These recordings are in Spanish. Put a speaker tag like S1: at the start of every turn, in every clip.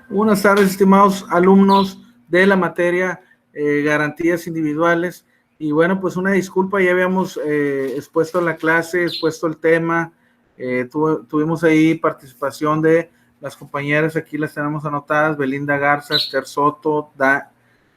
S1: Buenas tardes, estimados alumnos de la materia garantías individuales. Y bueno, pues una disculpa, ya habíamos expuesto la clase, expuesto el tema, tuvimos ahí participación de las compañeras, aquí las tenemos anotadas: Belinda Garza, Esther Soto,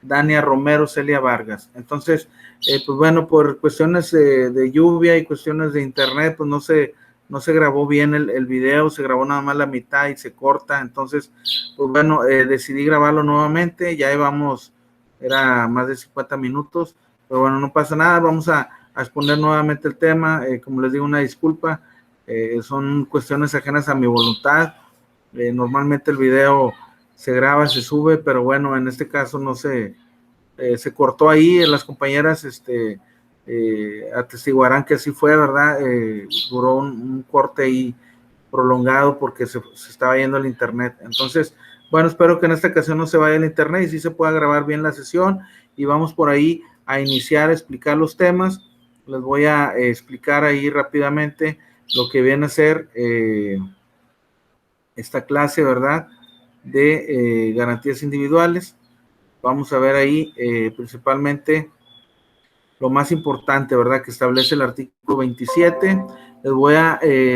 S1: Dania Romero, Celia Vargas. Entonces, pues bueno, por cuestiones de lluvia y cuestiones de internet, pues no se grabó bien el video, se grabó nada más la mitad y se corta. Entonces, pues bueno, decidí grabarlo nuevamente, ya íbamos, era más de 50 minutos, pero bueno, no pasa nada, vamos a exponer nuevamente el tema. Como les digo, una disculpa, son cuestiones ajenas a mi voluntad. Normalmente el video se graba, se sube, pero bueno, en este caso no se cortó ahí. Las compañeras atestiguarán que así fue, ¿verdad? Duró un corte ahí prolongado porque se estaba yendo el internet. Entonces, bueno, espero que en esta ocasión no se vaya el internet y sí se pueda grabar bien la sesión, y vamos por ahí a iniciar a explicar los temas. Les voy a explicar ahí rápidamente lo que viene a ser esta clase, ¿verdad? De garantías individuales. Vamos a ver ahí principalmente lo más importante, ¿verdad?, que establece el artículo 27.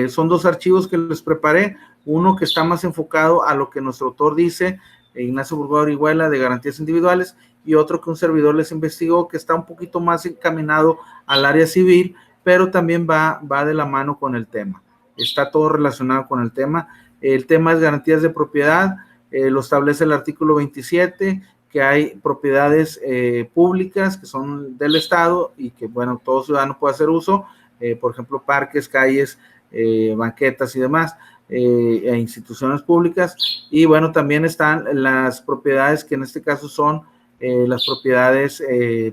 S1: Son dos archivos que les preparé, uno que está más enfocado a lo que nuestro autor dice, Ignacio Burgos Orihuela, de garantías individuales, y otro que un servidor les investigó, que está un poquito más encaminado al área civil, pero también va de la mano con el tema. Está todo relacionado con el tema. El tema es garantías de propiedad, lo establece el artículo 27, que hay propiedades públicas que son del Estado y que, bueno, todo ciudadano puede hacer uso, por ejemplo, parques, calles, banquetas y demás, e instituciones públicas. Y bueno, también están las propiedades que en este caso son las propiedades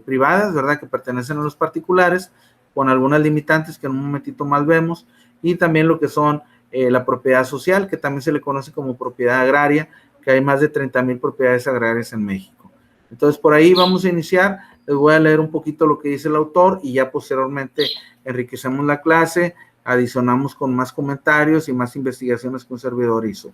S1: privadas, ¿verdad?, que pertenecen a los particulares, con algunas limitantes que en un momentito más vemos, y también lo que son la propiedad social, que también se le conoce como propiedad agraria, que hay más de 30,000 propiedades agrarias en México. Entonces, por ahí vamos a iniciar. Les voy a leer un poquito lo que dice el autor y ya posteriormente enriquecemos la clase, adicionamos con más comentarios y más investigaciones que un servidor hizo.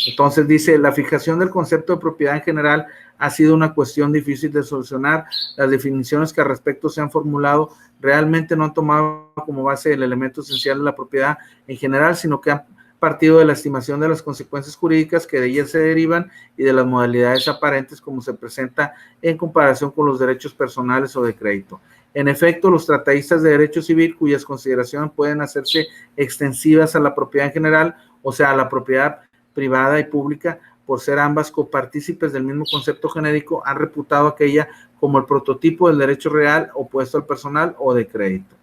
S1: Entonces dice: la fijación del concepto de propiedad en general ha sido una cuestión difícil de solucionar. Las definiciones que al respecto se han formulado realmente no han tomado como base el elemento esencial de la propiedad en general, sino que han partido de la estimación de las consecuencias jurídicas que de ellas se derivan y de las modalidades aparentes como se presenta en comparación con los derechos personales o de crédito. En efecto, los tratadistas de derecho civil, cuyas consideraciones pueden hacerse extensivas a la propiedad en general, o sea, a la propiedad privada y pública, por ser ambas copartícipes del mismo concepto genérico, han reputado aquella como el prototipo del derecho real opuesto al personal o de crédito.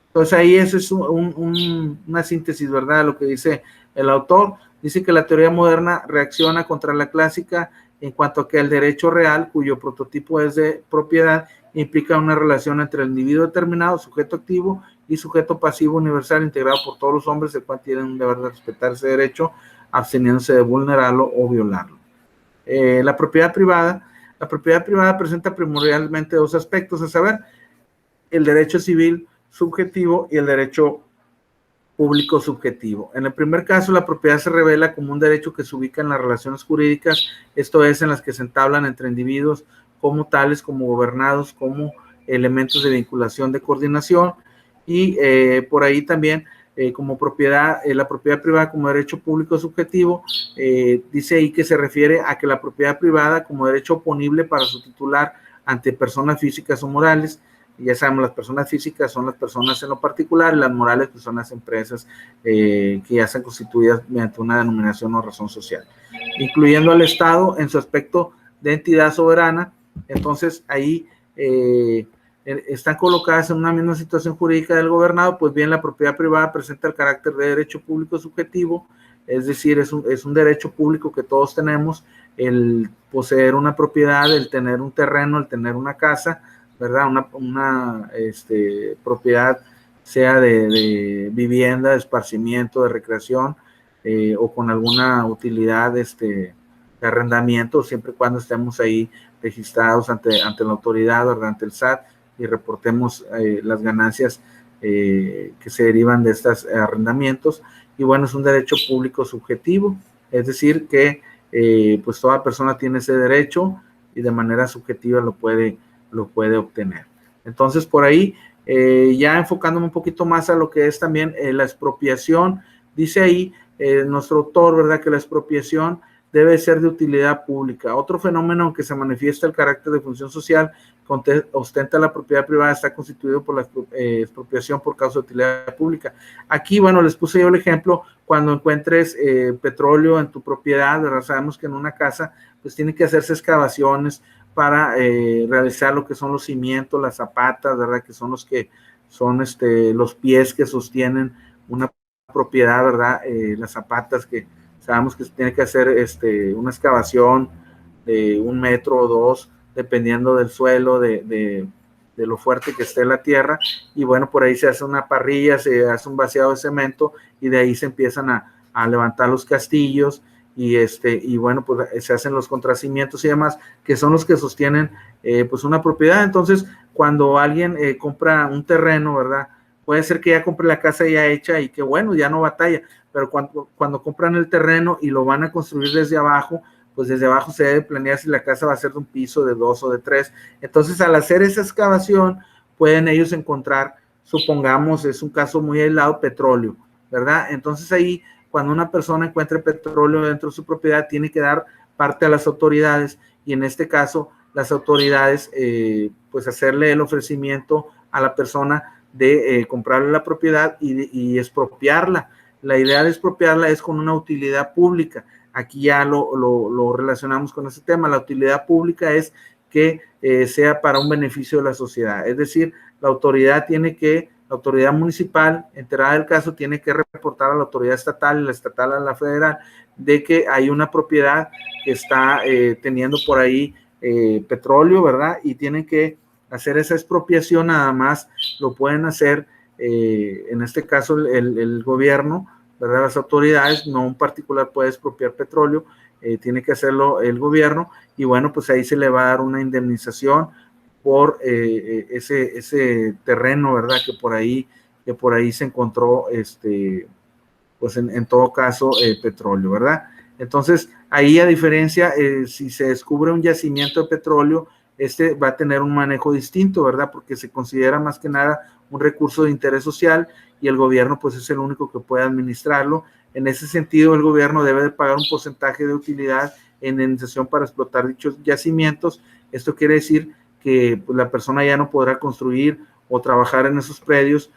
S1: Entonces ahí eso es una síntesis, ¿verdad?, de lo que dice el autor. Dice que la teoría moderna reacciona contra la clásica en cuanto a que el derecho real, cuyo prototipo es de propiedad, implica una relación entre el individuo determinado, sujeto activo, y sujeto pasivo universal, integrado por todos los hombres, el cual tienen un deber de respetar ese derecho, absteniéndose de vulnerarlo o violarlo. La propiedad privada presenta primordialmente dos aspectos, a saber, el derecho civil subjetivo y el derecho público subjetivo. En el primer caso, la propiedad se revela como un derecho que se ubica en las relaciones jurídicas, esto es, en las que se entablan entre individuos como tales, como gobernados, como elementos de vinculación, de coordinación, y por ahí también como propiedad, la propiedad privada como derecho público subjetivo, dice ahí que se refiere a que la propiedad privada como derecho oponible para su titular ante personas físicas o morales. Y ya sabemos, las personas físicas son las personas en lo particular, y las morales pues son las empresas que ya están constituidas mediante una denominación o razón social, incluyendo al Estado en su aspecto de entidad soberana. Entonces ahí están colocadas en una misma situación jurídica del gobernado. Pues bien, la propiedad privada presenta el carácter de derecho público subjetivo, es decir, es un derecho público que todos tenemos, el poseer una propiedad, el tener un terreno, el tener una casa, ¿verdad? Una propiedad, sea de vivienda, de esparcimiento, de recreación, o con alguna utilidad de arrendamiento, siempre y cuando estemos ahí registrados ante la autoridad, ¿verdad?, ante el SAT, y reportemos las ganancias que se derivan de estos arrendamientos. Y bueno, es un derecho público subjetivo, es decir, que pues toda persona tiene ese derecho y de manera subjetiva lo puede obtener. Entonces, por ahí, ya enfocándome un poquito más a lo que es también la expropiación, dice ahí nuestro autor, ¿verdad?, que la expropiación debe ser de utilidad pública. Otro fenómeno en que se manifiesta el carácter de función social que ostenta la propiedad privada está constituido por la expropiación por causa de utilidad pública. Aquí, bueno, les puse yo el ejemplo, cuando encuentres petróleo en tu propiedad, ¿verdad? Sabemos que en una casa, pues tienen que hacerse excavaciones para realizar lo que son los cimientos, las zapatas, ¿verdad?, que son los que son los pies que sostienen una propiedad, ¿verdad? Las zapatas que sabemos que se tiene que hacer una excavación de 1 metro o 2, dependiendo del suelo, de lo fuerte que esté la tierra, y bueno, por ahí se hace una parrilla, se hace un vaciado de cemento, y de ahí se empiezan a levantar los castillos, y bueno, pues se hacen los contracimientos y demás, que son los que sostienen pues una propiedad. Entonces, cuando alguien compra un terreno, ¿verdad?, puede ser que ya compre la casa ya hecha y que bueno, ya no batalla, pero cuando compran el terreno y lo van a construir desde abajo, pues desde abajo se debe planear si la casa va a ser de un piso, de 2 o de 3. Entonces, al hacer esa excavación, pueden ellos encontrar, supongamos, es un caso muy aislado, petróleo, ¿verdad? Entonces ahí, cuando una persona encuentre petróleo dentro de su propiedad, tiene que dar parte a las autoridades, y en este caso, las autoridades, pues hacerle el ofrecimiento a la persona de comprarle la propiedad y expropiarla. La idea de expropiarla es con una utilidad pública. Aquí ya lo relacionamos con ese tema. La utilidad pública es que sea para un beneficio de la sociedad. Es decir, la autoridad municipal, enterada del caso, tiene que reportar a la autoridad estatal, y la estatal a la federal, de que hay una propiedad que está teniendo por ahí petróleo, ¿verdad? Y tienen que hacer esa expropiación. Nada más lo pueden hacer, en este caso, el gobierno, ¿verdad? Las autoridades, no un particular puede expropiar petróleo, tiene que hacerlo el gobierno, y bueno, pues ahí se le va a dar una indemnización por ese terreno, ¿verdad?, que por ahí se encontró, pues en todo caso, petróleo, ¿verdad? Entonces, ahí, a diferencia, si se descubre un yacimiento de petróleo, va a tener un manejo distinto, ¿verdad?, porque se considera más que nada un recurso de interés social, y el gobierno pues es el único que puede administrarlo. En ese sentido, el gobierno debe de pagar un porcentaje de utilidad en indemnización para explotar dichos yacimientos. Esto quiere decir que pues, la persona ya no podrá construir o trabajar en esos predios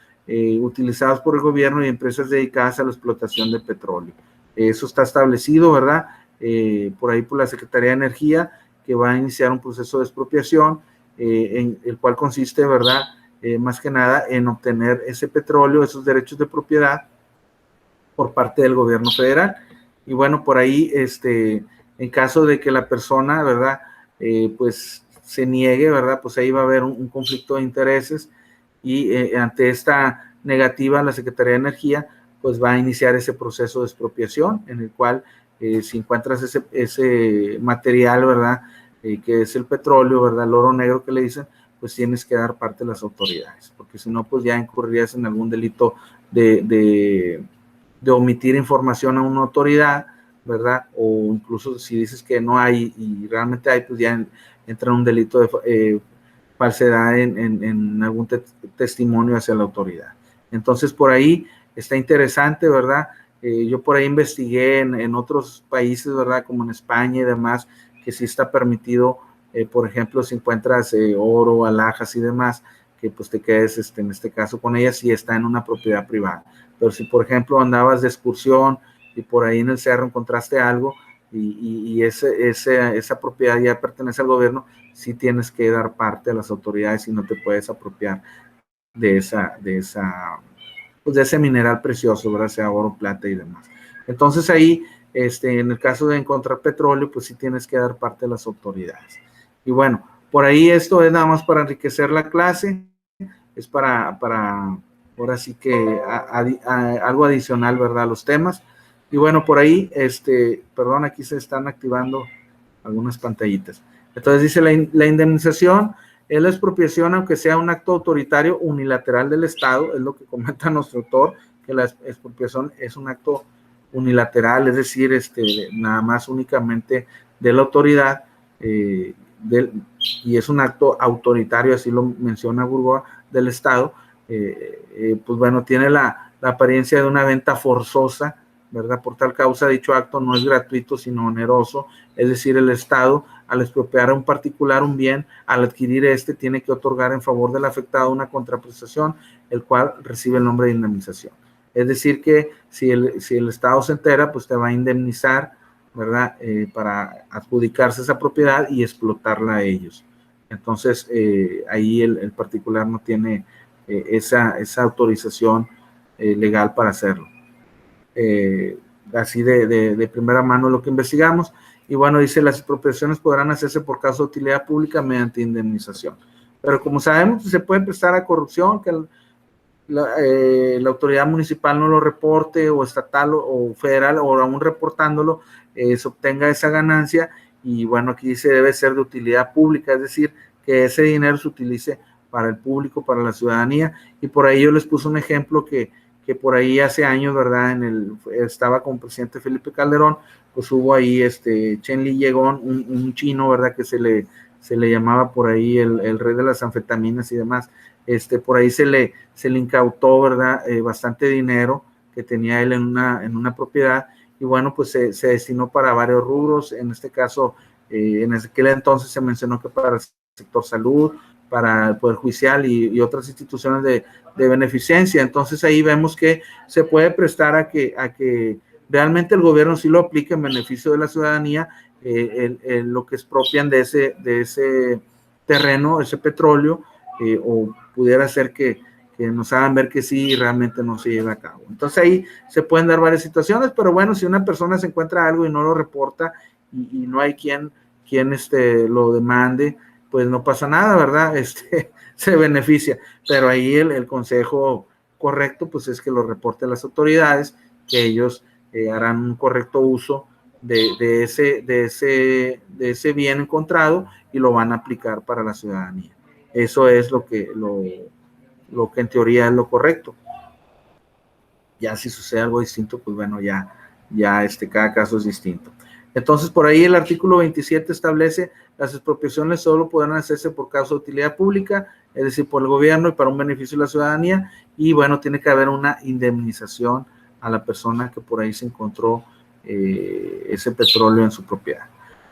S1: utilizados por el gobierno y empresas dedicadas a la explotación de petróleo. Eso está establecido, ¿verdad?, por ahí por la Secretaría de Energía, que va a iniciar un proceso de expropiación, en el cual consiste, ¿verdad?, más que nada en obtener ese petróleo, esos derechos de propiedad por parte del gobierno federal. Y bueno, por ahí, en caso de que la persona, ¿verdad?, pues se niegue, ¿verdad?, pues ahí va a haber un conflicto de intereses, y ante esta negativa, la Secretaría de Energía pues va a iniciar ese proceso de expropiación, en el cual si encuentras ese material, ¿verdad?, que es el petróleo, ¿verdad?, el oro negro que le dicen, pues tienes que dar parte de las autoridades, porque si no, pues ya incurrirías en algún delito de omitir información a una autoridad, ¿verdad? O incluso si dices que no hay y realmente hay, pues ya entra un delito de falsedad en algún testimonio hacia la autoridad. Entonces, por ahí está interesante, ¿verdad? Yo por ahí investigué en otros países, ¿verdad?, como en España y demás, que sí está permitido, por ejemplo, si encuentras oro, alhajas y demás, que pues te quedes en este caso con ellas si está en una propiedad privada. Pero si, por ejemplo, andabas de excursión y por ahí en el cerro encontraste algo y esa propiedad ya pertenece al gobierno, sí tienes que dar parte a las autoridades y no te puedes apropiar de ese mineral precioso, ¿verdad?, sea oro, plata y demás. Entonces ahí, en el caso de encontrar petróleo, pues sí tienes que dar parte a las autoridades. Y bueno, por ahí esto es nada más para enriquecer la clase, es para ahora sí que algo adicional, ¿verdad?, a los temas. Y bueno, por ahí, perdón, aquí se están activando algunas pantallitas. Entonces dice la indemnización es la expropiación, aunque sea un acto autoritario unilateral del Estado, es lo que comenta nuestro autor, que la expropiación es un acto unilateral, es decir, nada más únicamente de la autoridad, y es un acto autoritario, así lo menciona Burgoa, del Estado, pues bueno, tiene la apariencia de una venta forzosa, ¿verdad? Por tal causa, dicho acto no es gratuito, sino oneroso, es decir, el Estado, al expropiar a un particular un bien, al adquirir tiene que otorgar en favor del afectado una contraprestación, el cual recibe el nombre de indemnización. Es decir, que si el Estado se entera, pues te va a indemnizar, ¿verdad? Para adjudicarse esa propiedad y explotarla a ellos. Entonces, ahí el particular no tiene esa autorización legal para hacerlo. Así de primera mano lo que investigamos. Y bueno, dice, las expropiaciones podrán hacerse por causa de utilidad pública mediante indemnización. Pero como sabemos, se puede prestar a corrupción, que la autoridad municipal no lo reporte, o estatal o federal, o aún reportándolo, se obtenga esa ganancia. Y bueno, aquí dice, debe ser de utilidad pública, es decir, que ese dinero se utilice para el público, para la ciudadanía. Y por ahí yo les puse un ejemplo que por ahí hace años, ¿verdad? Estaba con el presidente Felipe Calderón, pues hubo ahí Chen Li Yegon, un chino, ¿verdad? Que se le llamaba por ahí el rey de las anfetaminas y demás. Por ahí se le incautó, ¿verdad? Bastante dinero que tenía él en una propiedad, y bueno, pues se destinó para varios rubros. En este caso, en aquel entonces se mencionó que para el sector salud, para el Poder Judicial y otras instituciones de beneficencia. Entonces ahí vemos que se puede prestar a que realmente el gobierno sí lo aplique en beneficio de la ciudadanía, lo que expropian de ese terreno, ese petróleo, o pudiera ser que nos hagan ver que sí, realmente no se lleva a cabo. Entonces ahí se pueden dar varias situaciones, pero bueno, si una persona se encuentra algo y no lo reporta, y no hay quien lo demande, pues no pasa nada, ¿verdad? Se beneficia, pero ahí el consejo correcto, pues es que lo reporten las autoridades, que ellos harán un correcto uso de ese bien encontrado, y lo van a aplicar para la ciudadanía. Eso es lo que en teoría es lo correcto. Ya si sucede algo distinto, pues bueno, ya cada caso es distinto. Entonces, por ahí el artículo 27 establece: las expropiaciones solo podrán hacerse por causa de utilidad pública, es decir, por el gobierno y para un beneficio de la ciudadanía, y bueno, tiene que haber una indemnización a la persona que por ahí se encontró ese petróleo en su propiedad.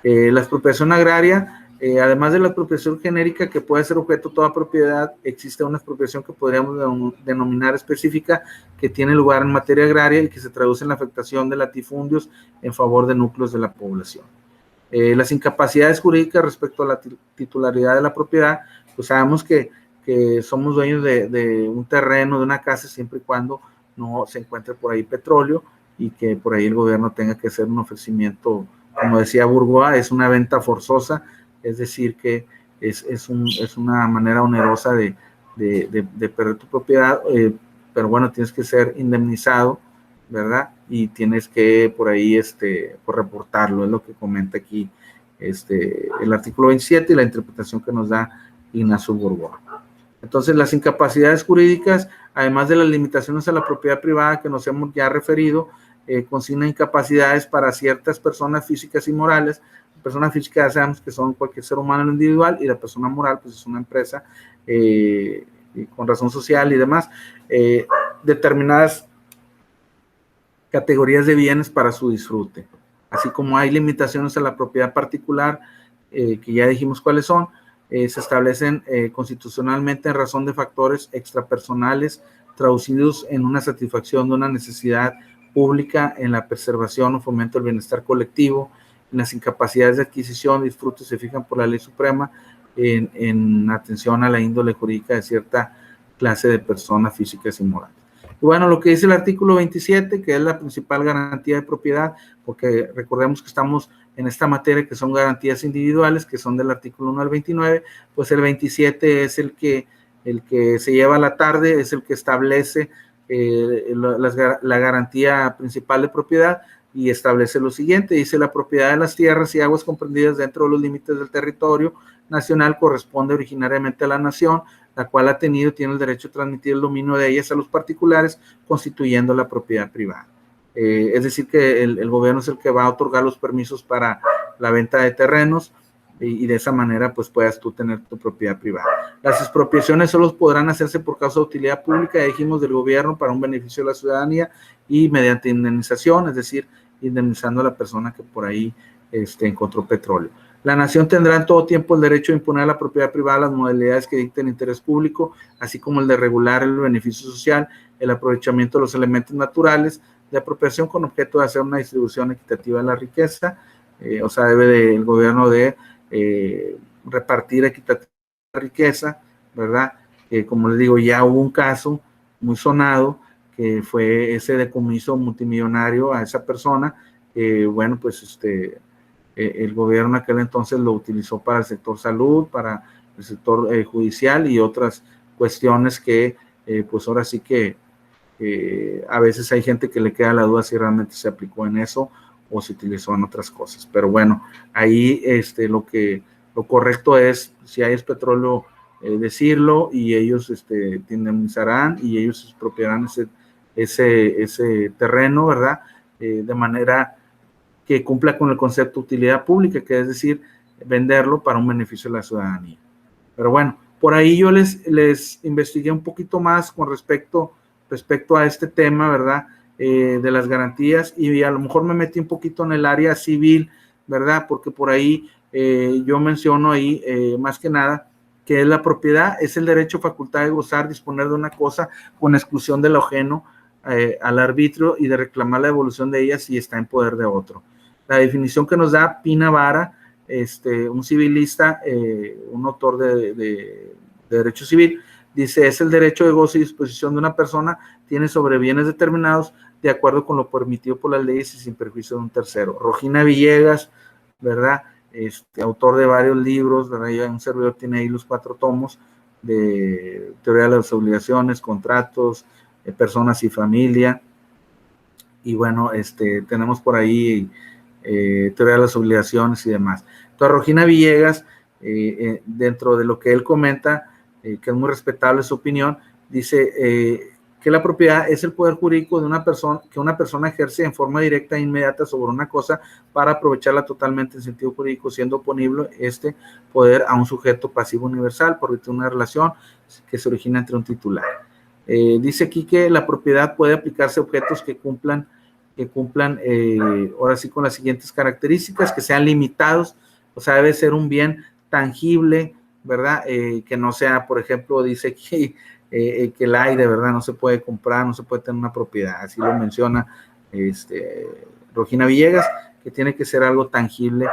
S1: La expropiación agraria, además de la expropiación genérica, que puede ser objeto de toda propiedad, existe una expropiación que podríamos denominar específica, que tiene lugar en materia agraria y que se traduce en la afectación de latifundios en favor de núcleos de la población. Las incapacidades jurídicas respecto a la titularidad de la propiedad, pues sabemos que somos dueños de un terreno, de una casa, siempre y cuando no se encuentre por ahí petróleo, y que por ahí el gobierno tenga que hacer un ofrecimiento, como decía Burgoa, es una venta forzosa, es decir, que es una manera onerosa de perder tu propiedad, pero bueno, tienes que ser indemnizado, ¿verdad? Y tienes que por ahí por reportarlo, es lo que comenta aquí el artículo 27 y la interpretación que nos da Ignacio Burgoa. Entonces, las incapacidades jurídicas, además de las limitaciones a la propiedad privada que nos hemos ya referido, consigna incapacidades para ciertas personas físicas y morales. Persona física ya sabemos que son cualquier ser humano individual, y la persona moral pues es una empresa con razón social y demás, determinadas categorías de bienes para su disfrute. Así como hay limitaciones a la propiedad particular, que ya dijimos cuáles son, se establecen constitucionalmente en razón de factores extrapersonales traducidos en una satisfacción de una necesidad pública, en la preservación o fomento del bienestar colectivo. En las incapacidades de adquisición y disfrute se fijan por la ley suprema en atención a la índole jurídica de cierta clase de personas físicas y morales. Y bueno, lo que dice el artículo 27, que es la principal garantía de propiedad, porque recordemos que estamos en esta materia que son garantías individuales, que son del artículo 1 al 29, pues el 27 es el que se lleva a la tarde, es el que establece la garantía principal de propiedad, y establece lo siguiente: dice, la propiedad de las tierras y aguas comprendidas dentro de los límites del territorio nacional corresponde originariamente a la nación, la cual ha tenido y tiene el derecho de transmitir el dominio de ellas a los particulares, constituyendo la propiedad privada. Es decir, que el gobierno es el que va a otorgar los permisos para la venta de terrenos y de esa manera pues puedas tú tener tu propiedad privada. Las expropiaciones solo podrán hacerse por causa de utilidad pública, ya dijimos, del gobierno para un beneficio de la ciudadanía y mediante indemnización, es decir, indemnizando a la persona que por ahí encontró petróleo. La nación tendrá en todo tiempo el derecho de imponer a la propiedad privada las modalidades que dicten interés público, así como el de regular el beneficio social, el aprovechamiento de los elementos naturales, de apropiación con objeto de hacer una distribución equitativa de la riqueza, o sea, debe el gobierno de repartir equitativamente la riqueza, ¿verdad? Como les digo, ya hubo un caso muy sonado, que fue ese decomiso multimillonario a esa persona, bueno, pues el gobierno en aquel entonces lo utilizó para el sector salud, para el sector judicial y otras cuestiones que, pues ahora sí que a veces hay gente que le queda la duda si realmente se aplicó en eso o se utilizó en otras cosas. Pero bueno, ahí lo correcto es, si hay petróleo, decirlo, y ellos te indemnizarán y ellos expropiarán ese terreno, ¿verdad? De manera que cumpla con el concepto de utilidad pública, que es decir, venderlo para un beneficio de la ciudadanía. Pero bueno, por ahí yo les investigué un poquito más con respecto a este tema, ¿verdad? De las garantías, y a lo mejor me metí un poquito en el área civil, ¿verdad? Porque por ahí yo menciono ahí, más que nada, que es la propiedad, es el derecho, facultad de gozar, disponer de una cosa con exclusión de lo ajeno al arbitrio y de reclamar la devolución de ella si está en poder de otro. La definición que nos da Pina Vara, un civilista, un autor de derecho civil, dice: es el derecho de goce y disposición de una persona, tiene sobre bienes determinados de acuerdo con lo permitido por las leyes y sin perjuicio de un tercero. Rogina Villegas, ¿verdad? Autor de varios libros, ¿verdad? Ya un servidor tiene ahí los 4 tomos de teoría de las obligaciones, contratos, personas y familia. Y bueno, tenemos por ahí teoría de las obligaciones y demás. Entonces, Rogina Villegas, dentro de lo que él comenta, que es muy respetable su opinión, dice que la propiedad es el poder jurídico de una persona, que una persona ejerce en forma directa e inmediata sobre una cosa para aprovecharla totalmente en sentido jurídico, siendo oponible este poder a un sujeto pasivo universal por una relación que se origina entre un titular. Dice aquí que la propiedad puede aplicarse a objetos que cumplan ahora sí con las siguientes características: que sean limitados, o sea, debe ser un bien tangible, ¿verdad? Que no sea, por ejemplo, dice que el aire, ¿verdad? No se puede comprar, no se puede tener una propiedad, así lo menciona Rogina Villegas, que tiene que ser algo tangible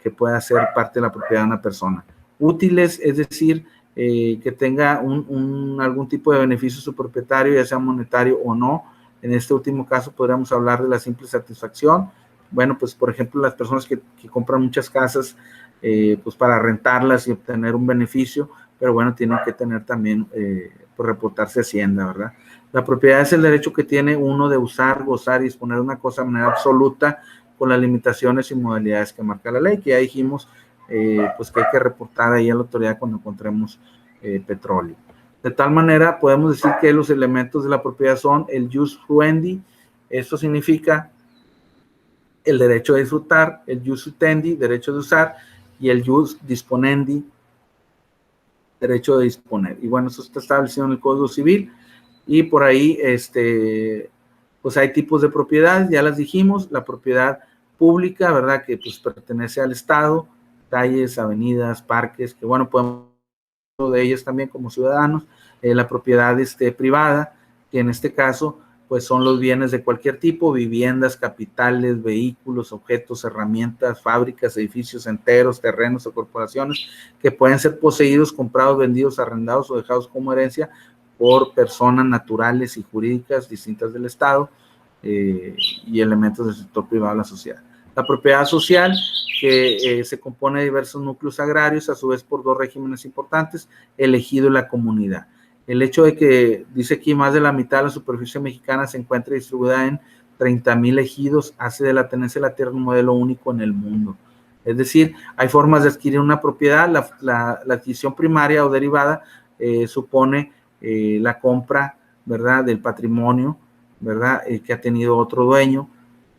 S1: que pueda ser parte de la propiedad de una persona. Útiles, es decir, que tenga algún tipo de beneficio su propietario, ya sea monetario o no. En este último caso podríamos hablar de la simple satisfacción. Bueno, pues por ejemplo, las personas que compran muchas casas, pues para rentarlas y obtener un beneficio, pero bueno, tienen que tener también, pues reportarse a Hacienda, ¿verdad? La propiedad es el derecho que tiene uno de usar, gozar y disponer de una cosa de manera absoluta, con las limitaciones y modalidades que marca la ley, que ya dijimos, pues que hay que reportar ahí a la autoridad cuando encontremos petróleo. De tal manera, podemos decir que los elementos de la propiedad son el jus fruendi, esto significa el derecho de disfrutar, el jus utendi, derecho de usar, y el jus disponendi, derecho de disponer. Y bueno, eso está establecido en el Código Civil, y por ahí, pues hay tipos de propiedades, ya las dijimos: la propiedad pública, ¿verdad? Que pues pertenece al Estado, calles, avenidas, parques, que bueno, podemos de ellas también como ciudadanos. La propiedad privada, que en este caso pues son los bienes de cualquier tipo: viviendas, capitales, vehículos, objetos, herramientas, fábricas, edificios enteros, terrenos o corporaciones que pueden ser poseídos, comprados, vendidos, arrendados o dejados como herencia por personas naturales y jurídicas distintas del Estado, y elementos del sector privado de la sociedad. La propiedad social, que se compone de diversos núcleos agrarios, a su vez por 2 regímenes importantes: el ejido y la comunidad. El hecho de que, dice aquí, más de la mitad de la superficie mexicana se encuentra distribuida en 30,000 ejidos, hace de la tenencia de la tierra un modelo único en el mundo. Es decir, hay formas de adquirir una propiedad. La adquisición primaria o derivada supone la compra, ¿verdad?, del patrimonio, ¿verdad? Que ha tenido otro dueño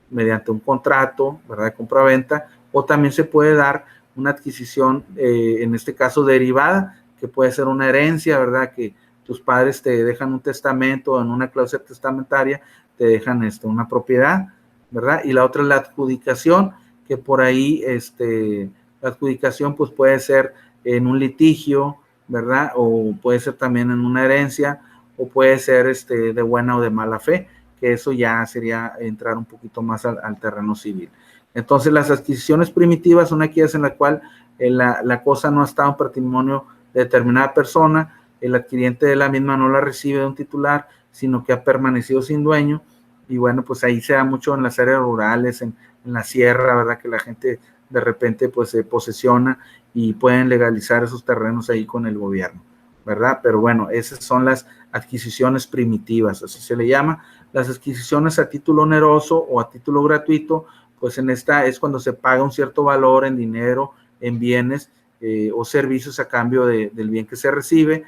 S1: mediante un contrato, ¿verdad? De compra-venta, o también se puede dar una adquisición, en este caso derivada, que puede ser una herencia, ¿verdad? Que tus padres te dejan un testamento o en una cláusula testamentaria te dejan una propiedad, ¿verdad? Y la otra es la adjudicación, que por ahí la adjudicación pues puede ser en un litigio, ¿verdad? O puede ser también en una herencia, o puede ser de buena o de mala fe, que eso ya sería entrar un poquito más al terreno civil. Entonces, las adquisiciones primitivas son aquellas en las cuales la cosa no ha estado en patrimonio de determinada persona, el adquiriente de la misma no la recibe de un titular, sino que ha permanecido sin dueño, y bueno, pues ahí se da mucho en las áreas rurales, en la sierra, ¿verdad? Que la gente de repente pues se posesiona y pueden legalizar esos terrenos ahí con el gobierno, ¿verdad? Pero bueno, esas son las adquisiciones primitivas, así se le llama. Las adquisiciones a título oneroso o a título gratuito, pues en esta es cuando se paga un cierto valor en dinero, en bienes o servicios a cambio del bien que se recibe.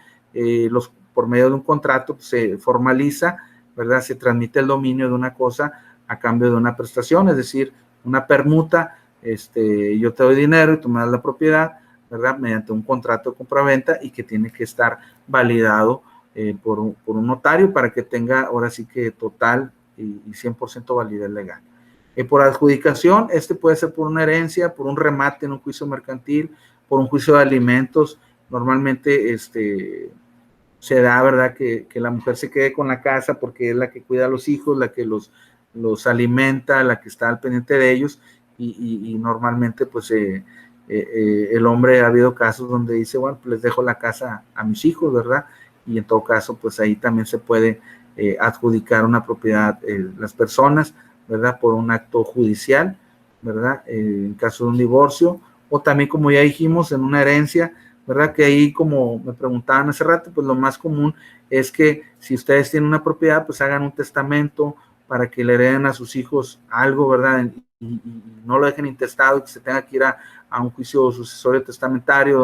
S1: Por medio de un contrato pues, se formaliza, ¿verdad? Se transmite el dominio de una cosa a cambio de una prestación, es decir, una permuta, yo te doy dinero y tú me das la propiedad, ¿verdad? Mediante un contrato de compraventa y que tiene que estar validado por un notario para que tenga ahora sí que total y 100% validez legal. Por adjudicación, puede ser por una herencia, por un remate en un juicio mercantil, por un juicio de alimentos. Normalmente se da, ¿verdad? Que la mujer se quede con la casa porque es la que cuida a los hijos, la que los alimenta, la que está al pendiente de ellos y normalmente pues el hombre, ha habido casos donde dice, bueno, pues les dejo la casa a mis hijos, ¿verdad? Y en todo caso, pues ahí también se puede adjudicar una propiedad las personas, ¿verdad? Por un acto judicial, ¿verdad? En caso de un divorcio, o también, como ya dijimos, en una herencia, ¿verdad? Que ahí, como me preguntaban hace rato, pues lo más común es que si ustedes tienen una propiedad, pues hagan un testamento para que le hereden a sus hijos algo, ¿verdad? Y no lo dejen intestado y que se tenga que ir a un juicio sucesorio testamentario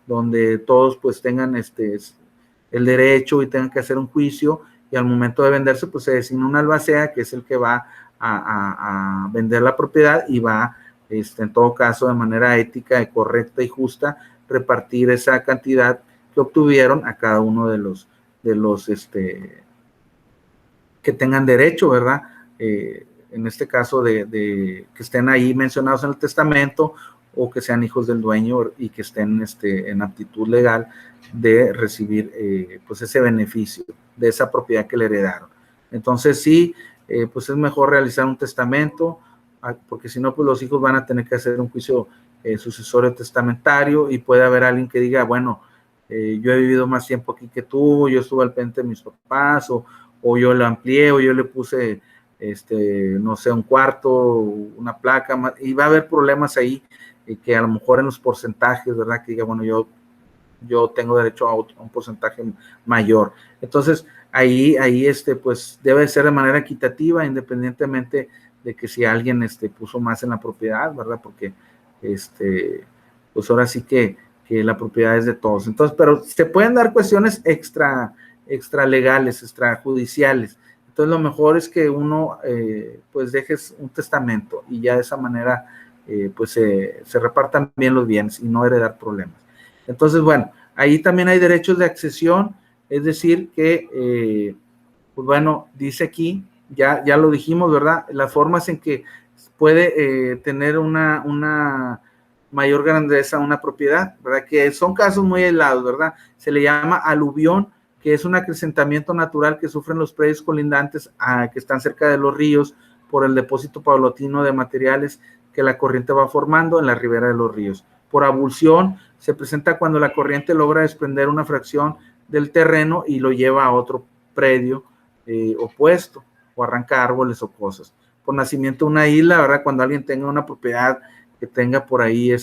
S1: donde todos pues tengan el derecho y tengan que hacer un juicio, y al momento de venderse pues se designa un albacea que es el que va a vender la propiedad y va en todo caso de manera ética, correcta y justa repartir esa cantidad que obtuvieron a cada uno de los que tengan derecho, ¿verdad? En este caso de que estén ahí mencionados en el testamento o que sean hijos del dueño y que estén en aptitud legal de recibir pues ese beneficio de esa propiedad que le heredaron. Entonces sí, pues es mejor realizar un testamento, porque si no, pues los hijos van a tener que hacer un juicio sucesorio testamentario y puede haber alguien que diga, bueno, yo he vivido más tiempo aquí que tú, yo estuve al pendiente de mis papás, o yo lo amplié, o yo le puse, no sé, un cuarto, una placa, y va a haber problemas ahí, que a lo mejor en los porcentajes, ¿verdad? Que diga, bueno, yo tengo derecho a un porcentaje mayor. Entonces, ahí pues debe ser de manera equitativa, independientemente de que si alguien puso más en la propiedad, ¿verdad? Porque, pues ahora sí que la propiedad es de todos. Entonces, pero se pueden dar cuestiones extra legales, extrajudiciales. Entonces, lo mejor es que uno, pues, dejes un testamento y ya de esa manera, pues, se repartan bien los bienes y no heredar problemas. Entonces, bueno, ahí también hay derechos de accesión, es decir, que, pues bueno, dice aquí, ya lo dijimos, ¿verdad? Las formas en que puede tener una mayor grandeza una propiedad, ¿verdad? Que son casos muy aislados, ¿verdad? Se le llama aluvión, que es un acrecentamiento natural que sufren los predios colindantes que están cerca de los ríos por el depósito paulatino de materiales que la corriente va formando en la ribera de los ríos. Por abulsión se presenta cuando la corriente logra desprender una fracción del terreno y lo lleva a otro predio opuesto, o arranca árboles o cosas. Por nacimiento de una isla, ¿verdad? Cuando alguien tenga una propiedad que tenga por ahí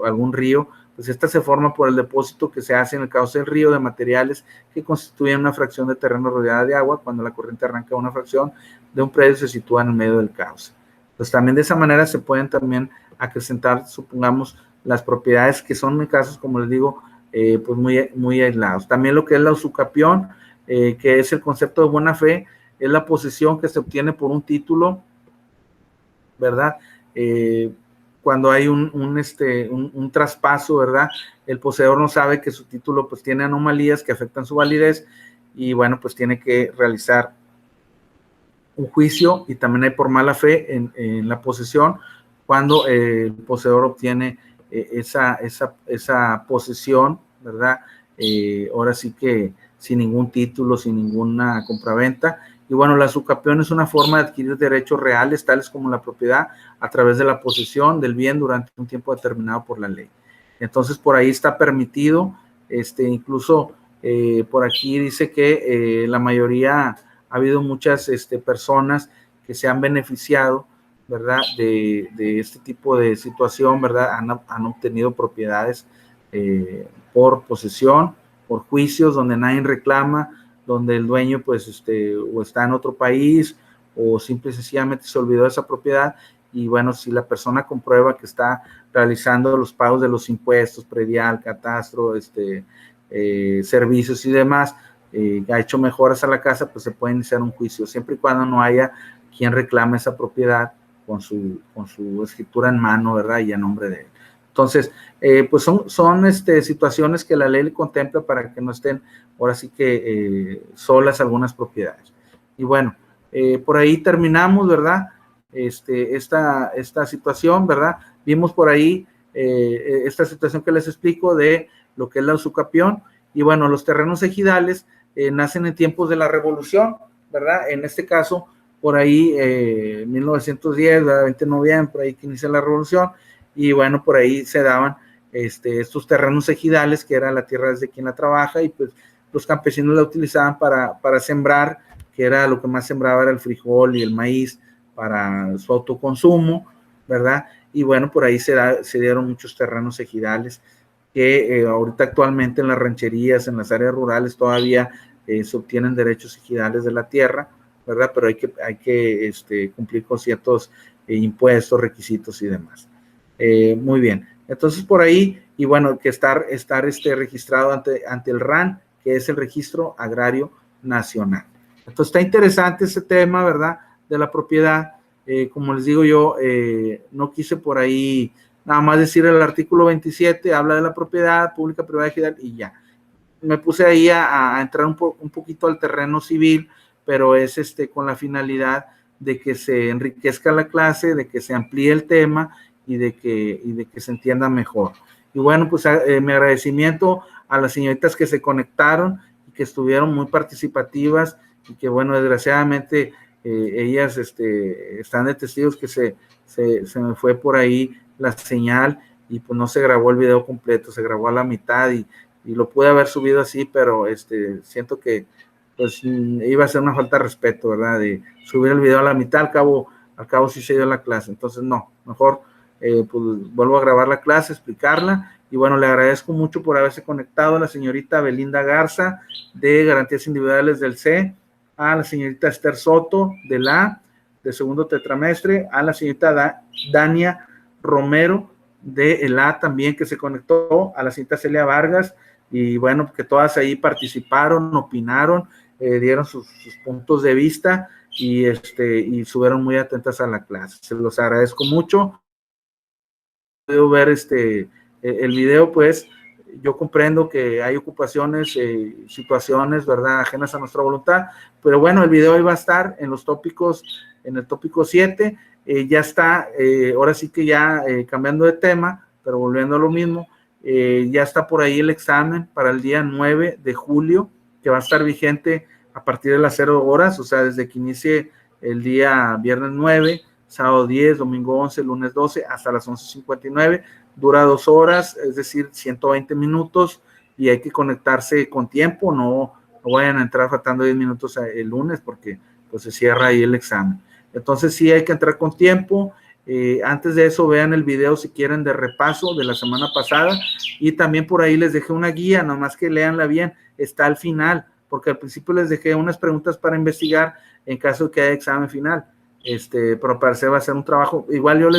S1: algún río, pues esta se forma por el depósito que se hace en el cauce del río de materiales que constituyen una fracción de terreno rodeada de agua. Cuando la corriente arranca una fracción de un predio, se sitúa en el medio del cauce. Pues también de esa manera se pueden también acrecentar, supongamos, las propiedades que son en casos, como les digo, pues muy aislados. También lo que es la usucapión, que es el concepto de buena fe, es la posesión que se obtiene por un título, ¿verdad? Cuando hay un traspaso, ¿verdad? El poseedor no sabe que su título pues tiene anomalías que afectan su validez y bueno, pues tiene que realizar un juicio, y también hay por mala fe en la posesión cuando el poseedor obtiene esa posesión, ¿verdad? Ahora sí que sin ningún título, sin ninguna compraventa. Y bueno, la usucapión es una forma de adquirir derechos reales, tales como la propiedad, a través de la posesión del bien durante un tiempo determinado por la ley. Entonces, por ahí está permitido, incluso por aquí dice que la mayoría, ha habido muchas personas que se han beneficiado, ¿verdad? De este tipo de situación, ¿verdad? Han obtenido propiedades por posesión, por juicios donde nadie reclama, donde el dueño pues o está en otro país o simple y sencillamente se olvidó de esa propiedad, y bueno, si la persona comprueba que está realizando los pagos de los impuestos, predial, catastro, servicios y demás, ha hecho mejoras a la casa, pues se puede iniciar un juicio, siempre y cuando no haya quien reclame esa propiedad con su escritura en mano, ¿verdad? Y a nombre de él. Entonces, pues son situaciones que la ley le contempla para que no estén ahora sí que solas algunas propiedades. Y bueno, por ahí terminamos, ¿verdad? Esta situación, ¿verdad? Vimos por ahí esta situación que les explico de lo que es la usucapión. Y bueno, los terrenos ejidales nacen en tiempos de la Revolución, ¿verdad? En este caso, por ahí, 1910, ¿verdad? 20 de noviembre, por ahí que inicia la Revolución, y bueno, por ahí se daban estos terrenos ejidales, que era la tierra desde quien la trabaja, y pues los campesinos la utilizaban para sembrar, que era lo que más sembraba, era el frijol y el maíz para su autoconsumo, ¿verdad? Y bueno, por ahí se dieron muchos terrenos ejidales que ahorita actualmente en las rancherías, en las áreas rurales, todavía se obtienen derechos ejidales de la tierra, ¿verdad? Pero hay que cumplir con ciertos impuestos, requisitos y demás. Muy bien. Entonces, por ahí, y bueno, que estar registrado ante el RAN, que es el Registro Agrario Nacional. Entonces, está interesante ese tema, ¿verdad? De la propiedad. Como les digo yo, no quise por ahí nada más decir el artículo 27, habla de la propiedad pública, privada, ejidal, y ya. Me puse ahí a entrar un poquito al terreno civil, pero es con la finalidad de que se enriquezca la clase, de que se amplíe el tema y de que se entienda mejor. Y bueno, pues mi agradecimiento a las señoritas que se conectaron y que estuvieron muy participativas, y que bueno, desgraciadamente ellas están de testigos que se me fue por ahí la señal y pues no se grabó el video completo, se grabó a la mitad y lo pude haber subido así, pero siento que pues iba a ser una falta de respeto, ¿verdad? De subir el video a la mitad, al cabo sí se dio la clase, entonces no, mejor pues vuelvo a grabar la clase, explicarla, y bueno, le agradezco mucho por haberse conectado a la señorita Belinda Garza de Garantías Individuales del C, a la señorita Esther Soto de segundo tetramestre, a la señorita Dania Romero de el A también que se conectó, a la señorita Celia Vargas, y bueno, que todas ahí participaron, opinaron, dieron sus puntos de vista y estuvieron muy atentas a la clase. Se los agradezco mucho. Puedo ver el video, pues yo comprendo que hay ocupaciones, situaciones, ¿verdad?, ajenas a nuestra voluntad, pero bueno, el video iba a estar en los tópicos, en el tópico 7, ya está, ahora sí que ya cambiando de tema, pero volviendo a lo mismo, ya está por ahí el examen para el día 9 de julio, que va a estar vigente a partir de las 0 horas, o sea, desde que inicie el día viernes 9, sábado 10, domingo 11, lunes 12, hasta las 11:59, dura 2 horas, es decir, 120 minutos, y hay que conectarse con tiempo, no vayan a entrar faltando 10 minutos el lunes, porque pues se cierra ahí el examen. Entonces sí hay que entrar con tiempo. Antes de eso, vean el video si quieren de repaso de la semana pasada, y también por ahí les dejé una guía, nomás que leanla bien, está al final, porque al principio les dejé unas preguntas para investigar en caso de que haya examen final. Pero parece va a ser un trabajo, igual yo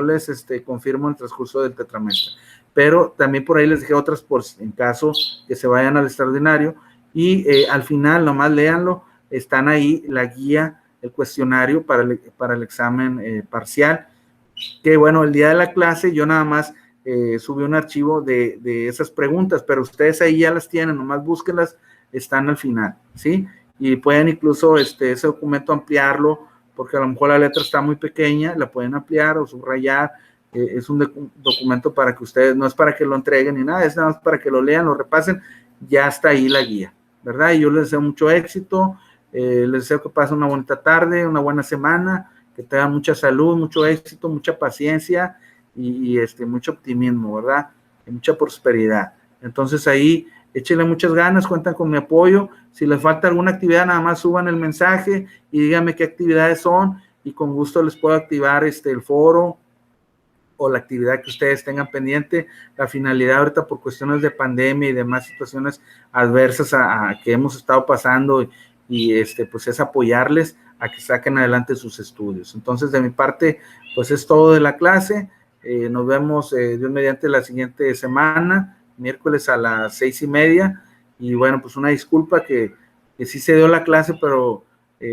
S1: les confirmo en el transcurso del tetramestre, pero también por ahí les dejé otras por en caso que se vayan al extraordinario, y al final nomás léanlo, están ahí la guía, el cuestionario para el examen parcial, que bueno, el día de la clase yo nada más subí un archivo de esas preguntas, pero ustedes ahí ya las tienen, nomás búsquenlas, están al final, ¿sí? Y pueden incluso ese documento ampliarlo, porque a lo mejor la letra está muy pequeña, la pueden ampliar o subrayar. Es un documento para que ustedes, no es para que lo entreguen ni nada, es nada más para que lo lean, lo repasen, ya está ahí la guía, ¿verdad? Y yo les deseo mucho éxito, les deseo que pasen una bonita tarde, una buena semana, que tengan mucha salud, mucho éxito, mucha paciencia y mucho optimismo, ¿verdad? Y mucha prosperidad. Entonces ahí, échenle muchas ganas, cuentan con mi apoyo. Si les falta alguna actividad, nada más suban el mensaje y díganme qué actividades son y con gusto les puedo activar el foro o la actividad que ustedes tengan pendiente. La finalidad ahorita por cuestiones de pandemia y demás situaciones adversas a que hemos estado pasando y pues es apoyarles a que saquen adelante sus estudios. Entonces, de mi parte, pues es todo de la clase. Nos vemos Dios mediante la siguiente semana, miércoles a las 6:30. Y bueno, pues una disculpa que sí se dio la clase, pero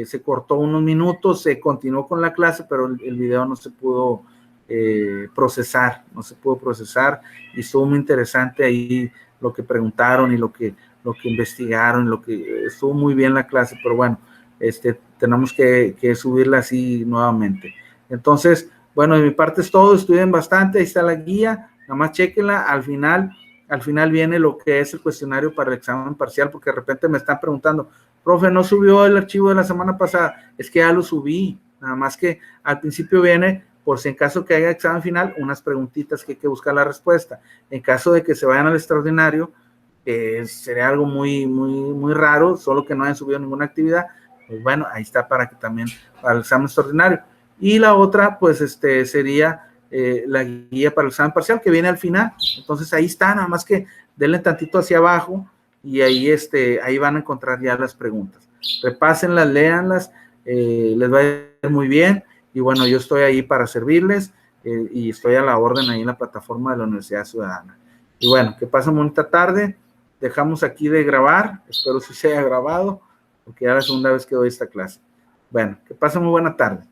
S1: se cortó unos minutos, se continuó con la clase, pero el video no se pudo no se pudo procesar y estuvo muy interesante ahí lo que preguntaron y lo que investigaron, estuvo muy bien la clase, pero bueno, tenemos que subirla así nuevamente. Entonces, bueno, de mi parte es todo, estudien bastante, ahí está la guía, nada más chequenla, al final viene lo que es el cuestionario para el examen parcial, porque de repente me están preguntando, profe, ¿no subió el archivo de la semana pasada? Es que ya lo subí, nada más que al principio viene, por si en caso que haya examen final, unas preguntitas que hay que buscar la respuesta. En caso de que se vayan al extraordinario, sería algo muy, muy, muy raro, solo que no hayan subido ninguna actividad, pues bueno, ahí está para que también, para el examen extraordinario. Y la otra, pues sería la guía para el examen parcial, que viene al final. Entonces ahí está, nada más que denle tantito hacia abajo y ahí, ahí van a encontrar ya las preguntas. Repásenlas, léanlas, les va a ir muy bien. Y bueno, yo estoy ahí para servirles y estoy a la orden ahí en la plataforma de la Universidad Ciudadana. Y bueno, que pasen bonita tarde. Dejamos aquí de grabar, espero que se haya grabado, porque ya es la segunda vez que doy esta clase. Bueno, que pasen muy buena tarde.